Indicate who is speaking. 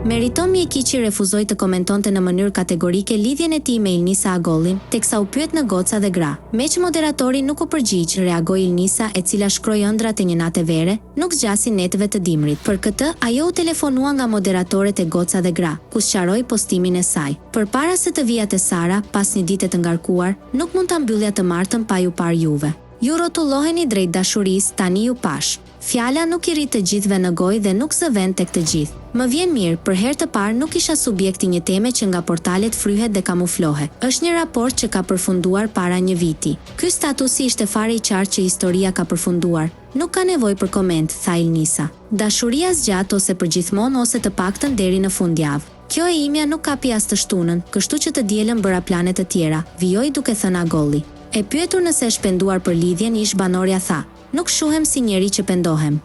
Speaker 1: Meriton Mjekiqi refuzoi të komentonte në mënyrë kategorike lidhjen e tij me Ilnisa Agollin, teksa u pyet në goca dhe gra. Meq moderatori nuk u përgjigj, reagoi Ilnisa, e cila shkroi ëndrat e një nate vere, nuk zgjasi netëve të dimrit. Për këtë, ajo u telefonua nga moderatorët e goca dhe gra, ku sqaroi postimin e saj. Përpara se të vijate Sara, pas një dite të ngarkuar, nuk mund ta mbyllja të martën pa ju parë juve. Ju rrotulloheni drejt dashurisë, tani ju pash. Fjala nuk i rrit të gjithëve në gojë dhe nuk zë vend tek të gjithë. Më vjen mirë, për herë të parë nuk isha subjekti një teme që nga portalet fryhet dhe kamuflohet. Është një raport që ka përfunduar para një viti. Ky statusi ishte fare i qartë që historia ka përfunduar. Nuk ka nevojë për koment, tha Ilnisa. Dashuria zgjat ose përgjithmonë ose të paktën deri në fundjavë. Kjo e imja nuk kapi as të shtunën, kështu që të dielën bëra plane të tjera, vijoi duke thënë Agolli. E pyetur nëse është penduar për lidhjen, ish banorja tha: "Nuk shuhem si njeri që pendohem."